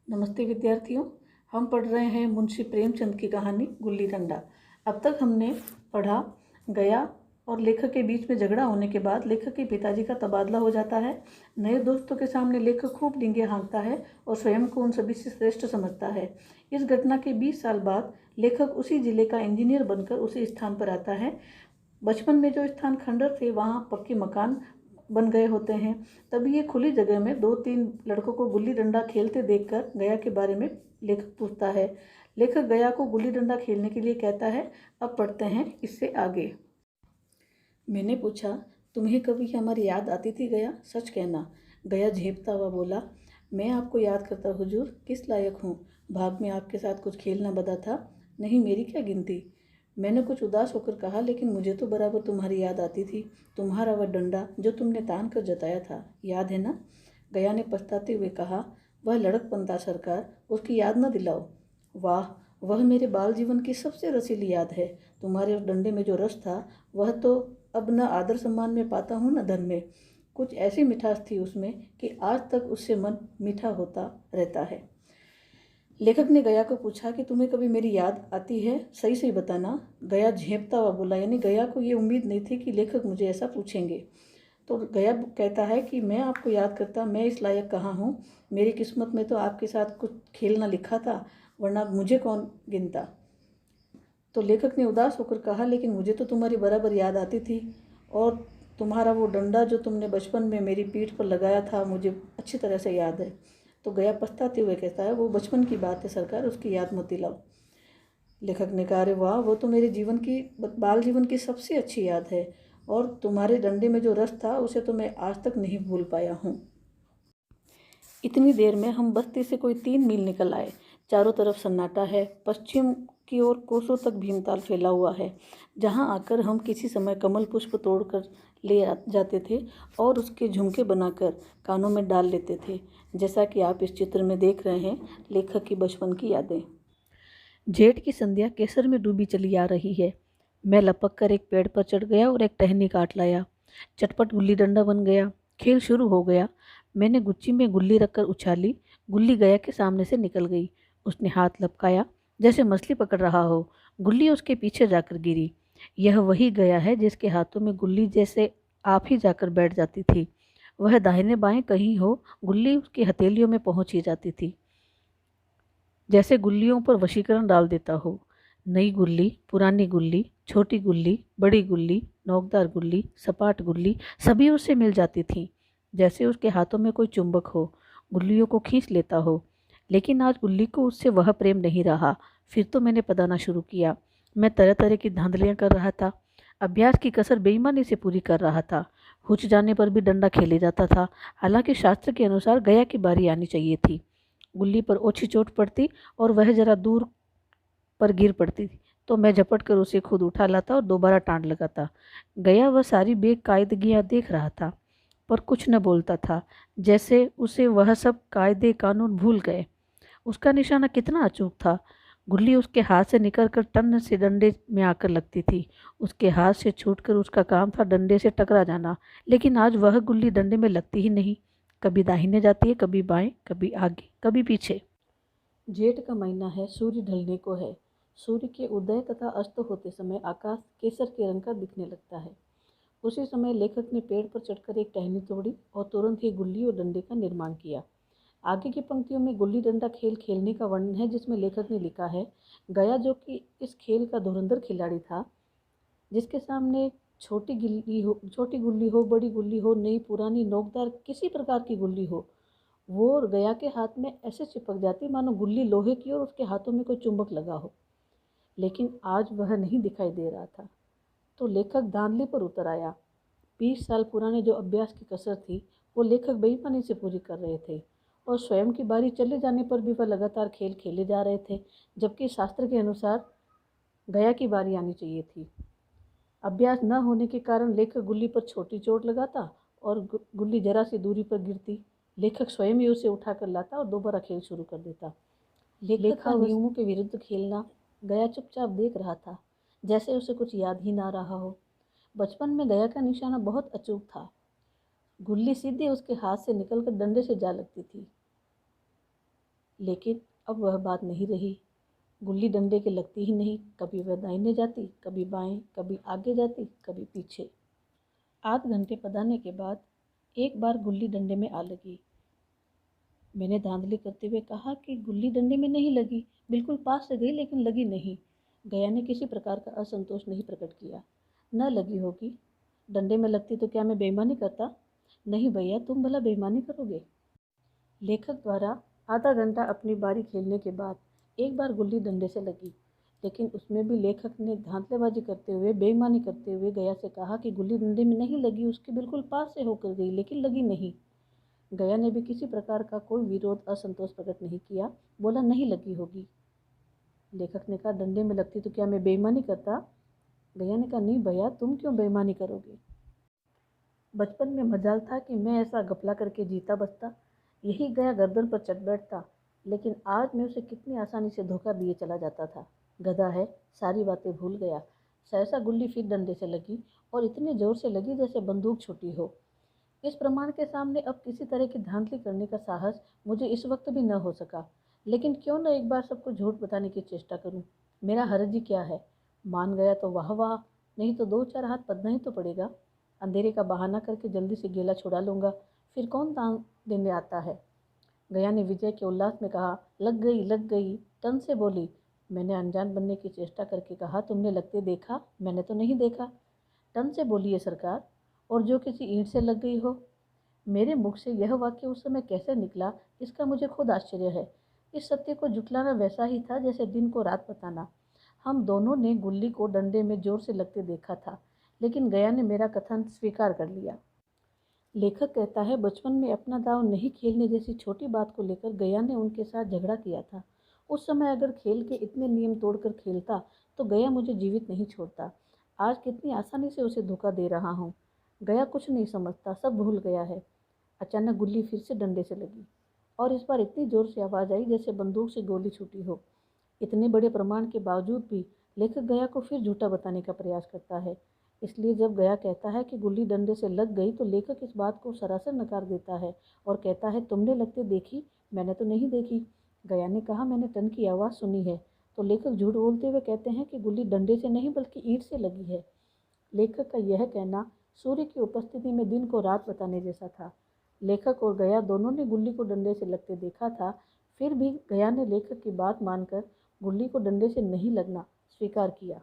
नमस्ते विद्यार्थियों, हम पढ़ रहे हैं मुंशी प्रेमचंद की कहानी गुल्ली डंडा। अब तक हमने पढ़ा गया और लेखक के बीच में झगड़ा होने के बाद लेखक के पिताजी का तबादला हो जाता है। नए दोस्तों के सामने लेखक खूब डींगे हाँकता है और स्वयं को उन सभी से श्रेष्ठ समझता है। इस घटना के 20 साल बाद लेखक उसी जिले का इंजीनियर बनकर उसी स्थान पर आता है। बचपन में जो स्थान खंडर थे वहाँ पक्के मकान बन गए होते हैं। तभी ये खुली जगह में 2-3 लड़कों को गुल्ली डंडा खेलते देखकर गया के बारे में लेखक पूछता है। लेखक गया को गुल्ली डंडा खेलने के लिए कहता है। अब पढ़ते हैं इससे आगे। मैंने पूछा, तुम्हें कभी हमारी याद आती थी गया? सच कहना। गया झेपता हुआ बोला, मैं आपको याद करता हुजूर, किस लायक हूँ? भाग में आपके साथ कुछ खेलना बदा था। नहीं, मेरी क्या गिनती। मैंने कुछ उदास होकर कहा, लेकिन मुझे तो बराबर तुम्हारी याद आती थी। तुम्हारा वह डंडा जो तुमने तान कर जताया था, याद है ना? गया ने पछताते हुए कहा, वह लड़कपन था सरकार, उसकी याद न दिलाओ। वाह, वह मेरे बाल जीवन की सबसे रसीली याद है। तुम्हारे उस डंडे में जो रस था वह तो अब न आदर सम्मान में पाता हूँ न धन में। कुछ ऐसी मिठास थी उसमें कि आज तक उससे मन मीठा होता रहता है। लेखक ने गया को पूछा कि तुम्हें कभी मेरी याद आती है? सही सही बताना। गया झेंपता हुआ बोला, यानी गया को ये उम्मीद नहीं थी कि लेखक मुझे ऐसा पूछेंगे। तो गया कहता है कि मैं आपको याद करता, मैं इस लायक कहाँ हूँ। मेरी किस्मत में तो आपके साथ कुछ खेलना लिखा था, वरना मुझे कौन गिनता। तो लेखक ने उदास होकर कहा, लेकिन मुझे तो तुम्हारी बराबर याद आती थी, और तुम्हारा वो डंडा जो तुमने बचपन में मेरी पीठ पर लगाया था मुझे अच्छी तरह से याद है। तो गया पछताते हुए कहता है, वो बचपन की बात है सरकार, उसकी याद मत दिलाओ। लेखक ने कहा, अरे वाह, वो तो मेरे जीवन की बाल जीवन की सबसे अच्छी याद है, और तुम्हारे डंडे में जो रस था उसे तो मैं आज तक नहीं भूल पाया हूँ। इतनी देर में हम बस्ती से कोई 3 मील निकल आए। चारों तरफ सन्नाटा है। पश्चिम की ओर कोसों तक भीमताल फैला हुआ है, जहाँ आकर हम किसी समय कमल पुष्प तोड़कर ले जाते थे और उसके झुमके बनाकर कानों में डाल लेते थे। जैसा कि आप इस चित्र में देख रहे हैं, लेखक की बचपन की यादें। जेठ की संध्या केसर में डूबी चली आ रही है। मैं लपक कर एक पेड़ पर चढ़ गया और एक टहनी काट लाया। चटपट गुल्ली डंडा बन गया। खेल शुरू हो गया। मैंने गुच्ची में गुल्ली रखकर उछाली। गुल्ली गया के सामने से निकल गई। उसने हाथ लपकाया जैसे मछली पकड़ रहा हो। गुल्ली उसके पीछे जाकर गिरी। यह वही गया है जिसके हाथों में गुल्ली जैसे आप ही जाकर बैठ जाती थी। वह दाहिने बाएं कहीं हो, गुल्ली उसकी हथेलियों में पहुंच ही जाती थी, जैसे गुल्लियों पर वशीकरण डाल देता हो। नई गुल्ली, पुरानी गुल्ली, छोटी गुल्ली, बड़ी गुल्ली, नोकदार गुल्ली, सपाट गुल्ली, सभी उससे मिल जाती थीं, जैसे उसके हाथों में कोई चुंबक हो, गुल्लियों को खींच लेता हो। लेकिन आज गुल्ली को उससे वह प्रेम नहीं रहा। फिर तो मैंने पदाना शुरू किया। मैं तरह तरह की धांधलियाँ कर रहा था। अभ्यास की कसर बेईमानी से पूरी कर रहा था। हुच जाने पर भी डंडा खेले जाता था। हालांकि शास्त्र के अनुसार गया की बारी आनी चाहिए थी। गुल्ली पर ओछी चोट पड़ती और वह जरा दूर पर गिर पड़ती थी तो मैं झपट कर उसे खुद उठा लाता और दोबारा टांड लगाता। गया वह सारी बेकायदगियाँ देख रहा था, पर कुछ न बोलता था, जैसे उसे वह सब कायदे कानून भूल गए। उसका निशाना कितना अचूक था। गुल्ली उसके हाथ से निकलकर टन से डंडे में आकर लगती थी। उसके हाथ से छूटकर उसका काम था डंडे से टकरा जाना। लेकिन आज वह गुल्ली डंडे में लगती ही नहीं। कभी दाहिने जाती है, कभी बाएं, कभी आगे, कभी पीछे। जेठ का महीना है। सूर्य ढलने को है। सूर्य के उदय तथा अस्त होते समय आकाश केसर के रंग का दिखने लगता है। उसी समय लेखक ने पेड़ पर चढ़कर एक टहनी तोड़ी और तुरंत ही गुल्ली और डंडे का निर्माण किया। आगे की पंक्तियों में गुल्ली डंडा खेल खेलने का वर्णन है, जिसमें लेखक ने लिखा है, गया जो कि इस खेल का धुरंधर खिलाड़ी था, जिसके सामने छोटी गुल्ली हो, बड़ी गुल्ली हो, नई पुरानी नोकदार किसी प्रकार की गुल्ली हो, वो गया के हाथ में ऐसे चिपक जाती मानो गुल्ली लोहे की और उसके हाथों में कोई चुंबक लगा हो। लेकिन आज वह नहीं दिखाई दे रहा था। तो लेखक धांधली पर उतर आया। 20 साल पुराने जो अभ्यास की कसर थी, वो लेखक बेईमानी से पूरी कर रहे थे, और स्वयं की बारी चले जाने पर भी वह लगातार खेल खेले जा रहे थे, जबकि शास्त्र के अनुसार गया की बारी आनी चाहिए थी। अभ्यास न होने के कारण लेखक गुल्ली पर छोटी चोट लगाता और गुल्ली जरा सी दूरी पर गिरती। लेखक स्वयं ही उसे उठाकर लाता और दोबारा खेल शुरू कर देता। लेखक का नियमों के विरुद्ध खेलना गया चुपचाप देख रहा था, जैसे उसे कुछ याद ही ना रहा हो। बचपन में गया का निशाना बहुत अचूक था। गुल्ली सीधे उसके हाथ से निकलकर डंडे से जा लगती थी। लेकिन अब वह बात नहीं रही। गुल्ली डंडे के लगती ही नहीं, कभी वह दाहिने जाती, कभी बाएं, कभी आगे जाती, कभी पीछे। आध घंटे पदाने के बाद एक बार गुल्ली डंडे में आ लगी। मैंने धांधली करते हुए कहा कि गुल्ली डंडे में नहीं लगी, बिल्कुल पास से गई लेकिन लगी नहीं। गया ने किसी प्रकार का असंतोष नहीं प्रकट किया। न लगी होगी, डंडे में लगती तो क्या मैं बेईमानी करता? नहीं भैया, तुम भला बेईमानी करोगे? लेखक द्वारा आधा घंटा अपनी बारी खेलने के बाद एक बार गुल्ली डंडे से लगी, लेकिन उसमें भी लेखक ने धांधलेबाजी करते हुए, बेईमानी करते हुए गया से कहा कि गुल्ली डंडे में नहीं लगी, उसके बिल्कुल पास से होकर गई लेकिन लगी नहीं। गया ने भी किसी प्रकार का कोई विरोध, असंतोष प्रकट नहीं किया, बोला नहीं लगी होगी। लेखक ने कहा डंडे में लगती तो क्या मैं बेईमानी करता? गया ने कहा नहीं भैया, तुम क्यों बेईमानी करोगे? बचपन में मजाल था कि मैं ऐसा घपला करके जीता बचता, यही गया गर्दन पर चढ़ बैठता, लेकिन आज मैं उसे कितनी आसानी से धोखा दिए चला जाता था। गधा है, सारी बातें भूल गया। सहसा गुल्ली फिर डंडे से लगी और इतने जोर से लगी जैसे बंदूक छूटी हो। इस प्रमाण के सामने अब किसी तरह की धांधली करने का साहस मुझे इस वक्त भी न हो सका, लेकिन क्यों न एक बार सबको झूठ बताने की चेष्टा करूं। मेरा हर्ज ही क्या है? मान गया तो वाह वाह, नहीं तो दो चार हाथ पदना ही तो पड़ेगा। अंधेरे का बहाना करके जल्दी से गेला छुड़ा लूँगा, फिर कौन दान देने आता है? गया ने विजय के उल्लास में कहा लग गई लग गई, तन से बोली। मैंने अनजान बनने की चेष्टा करके कहा तुमने लगते देखा? मैंने तो नहीं देखा। टन से बोलिए सरकार, और जो किसी ईंट से लग गई हो। मेरे मुख से यह वाक्य उस समय कैसे निकला, इसका मुझे खुद आश्चर्य है। इस सत्य को जुटलाना वैसा ही था जैसे दिन को रात बताना। हम दोनों ने गुल्ली को डंडे में जोर से लगते देखा था, लेकिन गया ने मेरा कथन स्वीकार कर लिया। लेखक कहता है बचपन में अपना दांव नहीं खेलने जैसी छोटी बात को लेकर गया ने उनके साथ झगड़ा किया था। उस समय अगर खेल के इतने नियम तोड़कर खेलता तो गया मुझे जीवित नहीं छोड़ता। आज कितनी आसानी से उसे धोखा दे रहा हूँ। गया कुछ नहीं समझता, सब भूल गया है। अचानक गुल्ली फिर से डंडे से लगी और इस बार इतनी जोर से आवाज़ आई जैसे बंदूक से गोली छूटी हो। इतने बड़े प्रमाण के बावजूद भी लेखक गया को फिर झूठा बताने का प्रयास करता है। इसलिए जब गया कहता है कि गुल्ली डंडे से लग गई तो लेखक इस बात को सरासर नकार देता है और कहता है तुमने लगते देखी? मैंने तो नहीं देखी। गया ने कहा मैंने टन की आवाज़ सुनी है। तो लेखक झूठ बोलते हुए कहते हैं कि गुल्ली डंडे से नहीं बल्कि ईंट से लगी है। लेखक का यह कहना सूर्य की उपस्थिति में दिन को रात बताने जैसा था। लेखक और गया दोनों ने गुल्ली को डंडे से लगते देखा था, फिर भी गया ने लेखक की बात मानकर गुल्ली को डंडे से नहीं लगना स्वीकार किया।